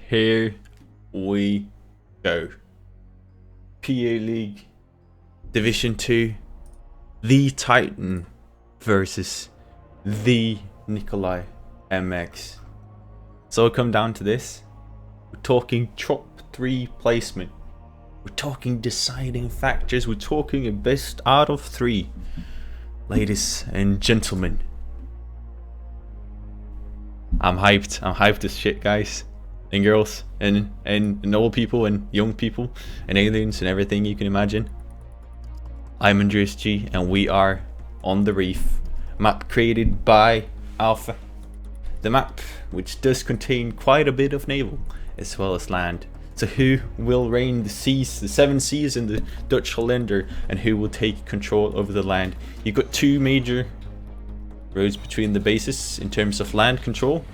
Here we go. PA League Division 2, the Titan versus the NikolaMX. So it'll come down to this. We're talking top 3 placement. We're talking deciding factors. We're talking a best out of 3. Ladies and gentlemen, I'm hyped. I'm hyped as shit, guys and girls and old people and young people and aliens and everything you can imagine. I'm AndreasG and we are on the Reef, map created by Alpha. The map which does contain quite a bit of naval as well as land. So who will reign the seas, the 7 seas in the Dutch Hollander, and who will take control over the land? You've got 2 major roads between the bases in terms of land control.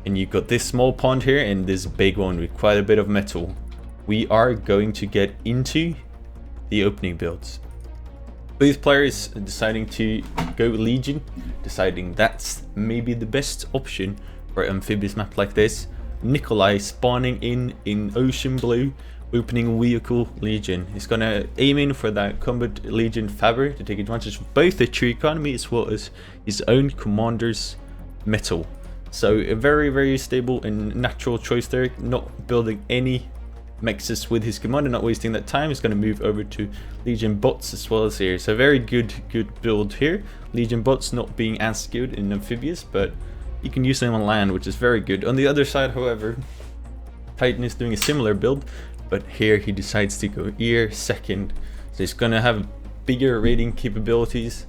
And you've got this small pond here and this big one with quite a bit of metal. We are going to get into the opening builds. Both players are deciding to go Legion, deciding that's maybe the best option for an amphibious map like this. Nikolai spawning in Ocean Blue, opening vehicle Legion. He's gonna aim in for that combat Legion fabric to take advantage of both the true economy as well as his own commander's metal. So a very stable and natural choice there, not building any mexes with his commander, not wasting that time. He's going to move over to Legion bots as well as here. So very good build here. Legion bots not being as good in amphibious, but you can use them on land, which is very good. On the other side, however, Titan is doing a similar build, but here he decides to go ear second. So he's going to have bigger raiding capabilities,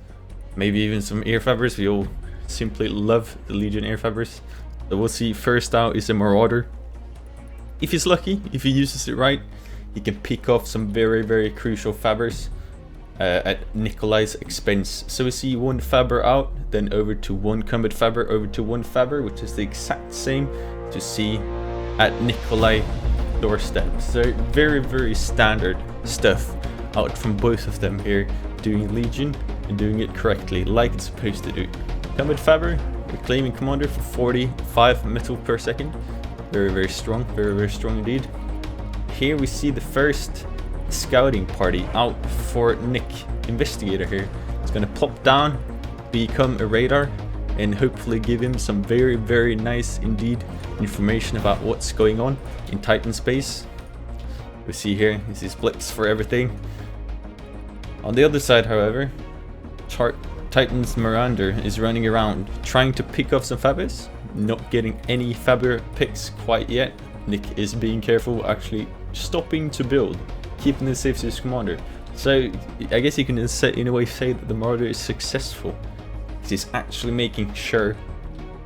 maybe even some air fabbers. We all simply love the Legion air fabbers. So we'll see. First out is a Marauder. If he's lucky, if he uses it right, he can pick off some very crucial fabbers at Nikolai's expense. So we see 1 fabber out, then over to 1 combat fabber, over to 1 fabber, which is the exact same to see at Nikolai doorstep. So very standard stuff out from both of them here, doing Legion and doing it correctly like it's supposed to do. Combat fabber, reclaiming commander for 45 metal per second. Very strong, very strong indeed. Here we see the first scouting party out for Nick, investigator here. It's gonna pop down, become a radar, and hopefully give him some very nice indeed information about what's going on in Titan space. We see here is his blips for everything. On the other side, however, Titan's Marauder is running around trying to pick off some fabbers, not getting any fabber picks quite yet. Nick is being careful, actually stopping to build, keeping the safe to his commander. So I guess you can in a way say that the Marauder is successful. He's actually making sure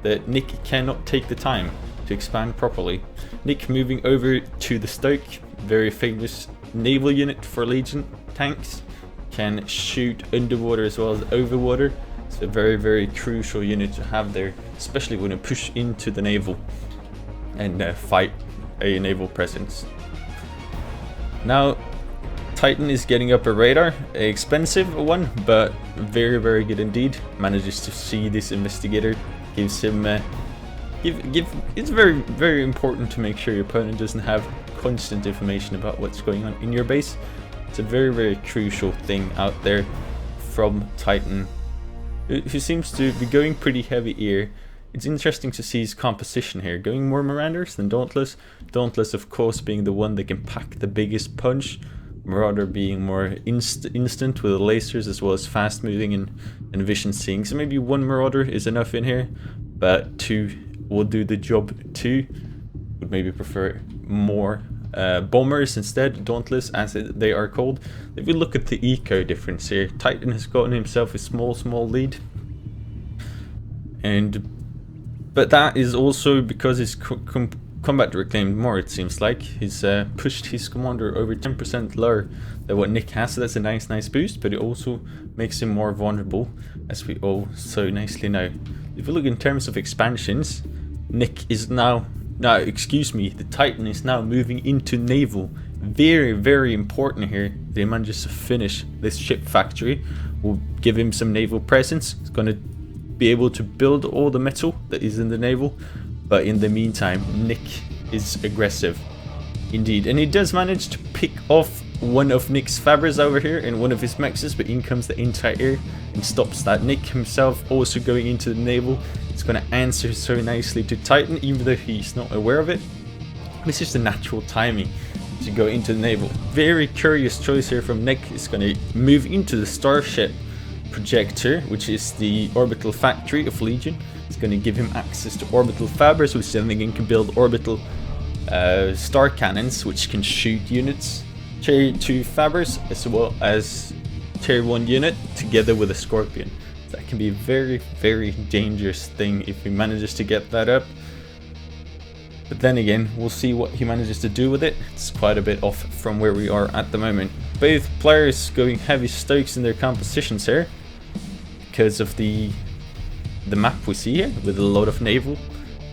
that Nick cannot take the time to expand properly. Nick moving over to the Stoke, very famous naval unit for Legion tanks. Can shoot underwater as well as overwater. It's a very crucial unit to have there, especially when you push into the naval and fight a naval presence. Now Titan is getting up a radar, an expensive one, but very good indeed. Manages to see this investigator, gives him it's very important to make sure your opponent doesn't have constant information about what's going on in your base. It's a very crucial thing out there from Titan, who seems to be going pretty heavy ear. It's interesting to see his composition here, going more Marauders than Dauntless. Dauntless of course being the one that can pack the biggest punch, Marauder being more instant with the lasers as well as fast moving and vision seeing. So maybe 1 Marauder is enough in here, but 2 will do the job too. Would maybe prefer more bombers instead, Dauntless as they are called. If we look at the eco difference here, Titan has gotten himself a small lead, but that is also because his combat reclaimed more. It seems like he's pushed his commander over 10% lower than what Nick has, so that's a nice boost, but it also makes him more vulnerable, as we all so nicely know. If we look in terms of expansions, Nick is the Titan is now moving into naval. Very important here that he manages to finish this ship factory. Will give him some naval presence. It's going to be able to build all the metal that is in the naval, but in the meantime Nick is aggressive indeed. And he does manage to pick off one of Nick's fabbers over here in one of his mexes, but in comes the entire and stops that. Nick himself also going into the naval. It's going to answer so nicely to Titan, even though he's not aware of it. This is the natural timing to go into the naval. Very curious choice here from Nick. He's going to move into the starship projector, which is the orbital factory of Legion. It's going to give him access to orbital fabbers, which then again can build orbital star cannons, which can shoot units. Tier 2 fabbers as well as Tier 1 unit together with a Scorpion. That can be a very, very dangerous thing if he manages to get that up. But then again, we'll see what he manages to do with it. It's quite a bit off from where we are at the moment. Both players going heavy stokes in their compositions here because of the map we see here with a lot of naval.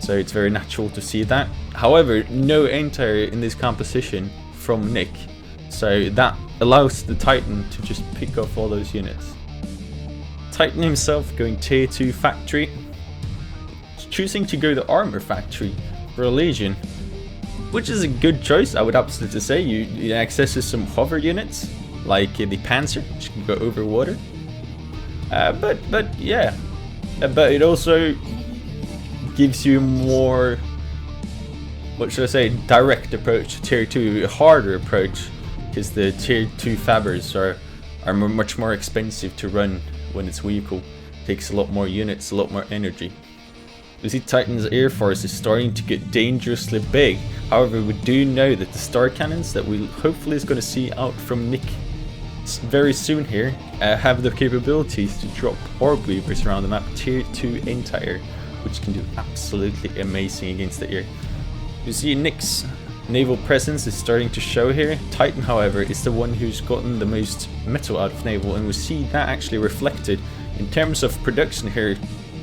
So it's very natural to see that. However, no entire in this composition from Nick. So that allows the Titan to just pick off all those units. Titan himself going Tier 2 factory. Choosing to go the armor factory for a Legion, which is a good choice, I would absolutely say. You accesses some hover units like the Panzer, which can go over water. But yeah, but it also gives you more, what should I say, direct approach to Tier 2, a harder approach, because the Tier 2 fabbers are much more expensive to run when it's vehicle. Takes a lot more units, a lot more energy. We see Titan's Air Force is starting to get dangerously big. However, we do know that the star cannons that we hopefully is going to see out from Nick very soon here have the capabilities to drop orb weavers around the map, Tier 2 entire, which can do absolutely amazing against the air. You see Nick's naval presence is starting to show here. Titan, however, is the one who's gotten the most metal out of naval, and we see that actually reflected in terms of production here.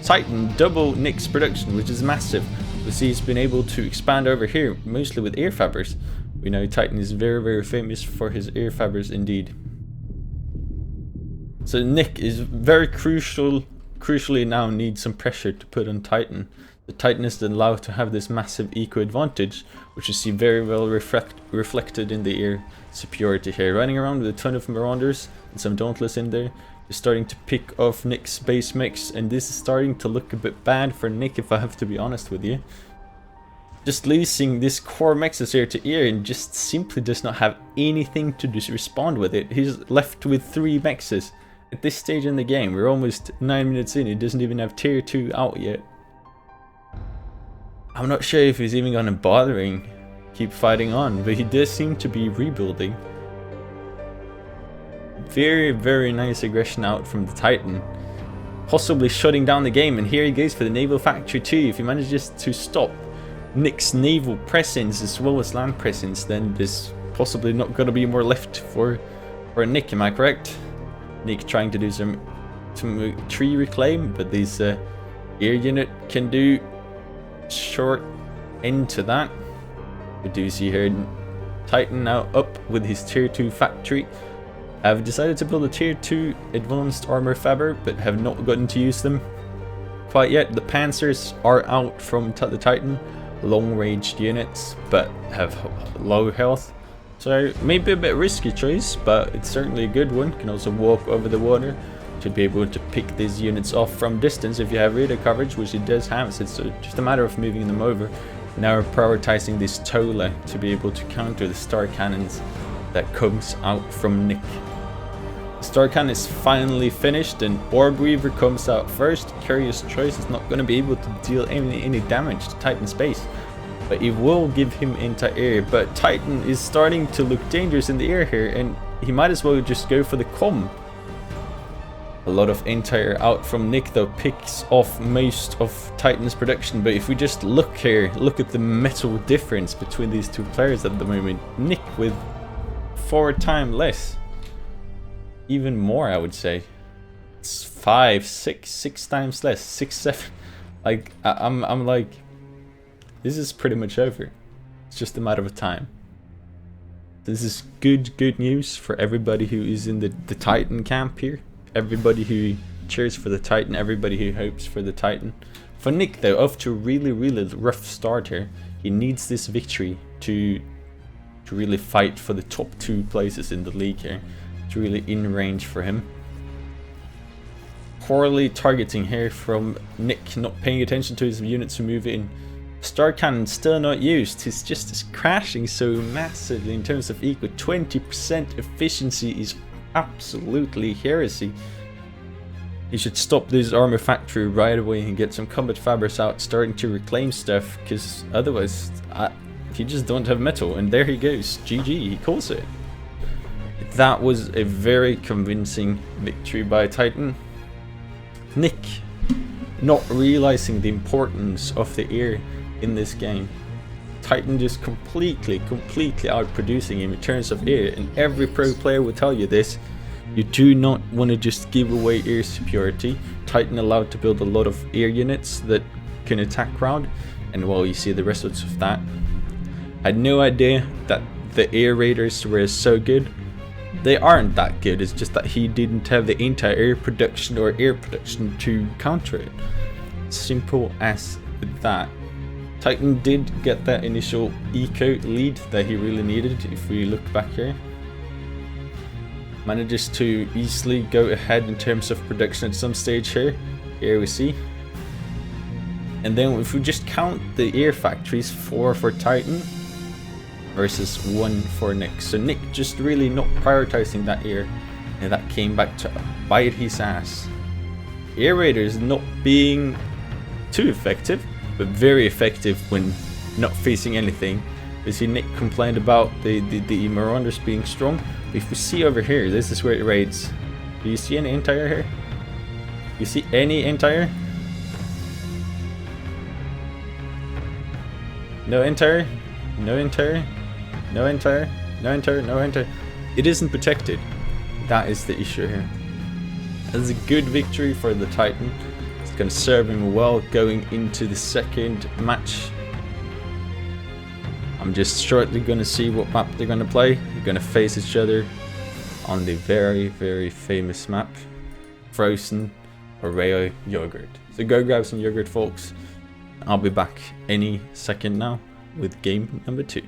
Titan double Nick's production, which is massive. We see he's been able to expand over here, mostly with air fabbers. We know Titan is very, very famous for his air fabbers indeed. So Nick is very crucially now needs some pressure to put on Titan. The Titan is allowed to have this massive eco advantage, which you see very well reflected in the air superiority here. Running around with a ton of Marauders and some Dauntless in there. Starting to pick off Nick's base mix, and this is starting to look a bit bad for Nick, if I have to be honest with you. Just losing this core mexes here to air and just simply does not have anything to just respond with it. He's left with 3 mexes at this stage in the game. We're almost 9 minutes in, he doesn't even have Tier 2 out yet. I'm not sure if he's even gonna bothering keep fighting on, but he does seem to be rebuilding. Very, very nice aggression out from the Titan, possibly shutting down the game. And here he goes for the naval factory too. If he manages to stop Nick's naval presence as well as land presence, then there's possibly not going to be more left for Nick. Am I correct? Nick trying to do some tree reclaim, but this air unit can do short end to that. We do see here Titan now up with his Tier 2 factory. I've decided to build a Tier 2 advanced armor fabber, but have not gotten to use them quite yet. The Panzers are out from the Titan, long-ranged units, but have low health. So maybe a bit risky choice, but it's certainly a good one. Can also walk over the water. Should be able to pick these units off from distance if you have radar coverage, which it does have. So it's just a matter of moving them over. Now we're prioritizing this Tola to be able to counter the star cannons that comes out from Nick. Star Cannon is finally finished and Orb Weaver comes out first. Curious choice, is not going to be able to deal any damage to Titan's base, but it will give him anti-air. But Titan is starting to look dangerous in the air here, and he might as well just go for the comm. A lot of anti-air out from Nick though picks off most of Titan's production, but if we just look here, look at the metal difference between these two players at the moment. Nick with 4 times less. Even more, I would say. It's 5, 6 times less, 6, 7. Like I'm like, this is pretty much over. It's just a matter of time. This is good news for everybody who is in the Titan camp here. Everybody who cheers for the Titan, everybody who hopes for the Titan. For Nick though, off to a really rough start here. He needs this victory to really fight for the top 2 places in the league here. It's really in range for him. Poorly targeting here from Nick, not paying attention to his units who move in. Star Cannon still not used. He's just crashing so massively in terms of eco. 20% efficiency is absolutely heresy. He should stop this armor factory right away and get some combat fabrics out, starting to reclaim stuff, because otherwise he just don't have metal. And there he goes. GG, he calls it. That was a very convincing victory by Titan. Nick, not realizing the importance of the air in this game. Titan just completely outproducing him in terms of air, and every pro player will tell you this. You do not want to just give away air superiority. Titan allowed to build a lot of air units that can attack ground, and well, you see the results of that. I had no idea that the air raiders were so good. They aren't that good, it's just that he didn't have the anti-air production or air production to counter it. Simple as that. Titan did get that initial eco lead that he really needed. If we look back here, manages to easily go ahead in terms of production at some stage here. Here we see. And then if we just count the air factories, 4 for Titan versus 1 for Nick. So Nick just really not prioritizing that air, and that came back to bite his ass. Air raiders not being too effective, but very effective when not facing anything. You see, Nick complained about the Marauders being strong. But if we see over here, this is where it raids. Do you see any anti-air here? You see any anti-air? No anti-air? No anti-air? No anti-air? No anti-air? No anti-air? It isn't protected. That is the issue here. That's a good victory for the Titan. It's going to serve him well going into the second match. I'm just shortly going to see what map they're going to play. They're going to face each other on the very famous map, Frozen Oreo Yogurt. So go grab some yogurt, folks. I'll be back any second now with game number 2.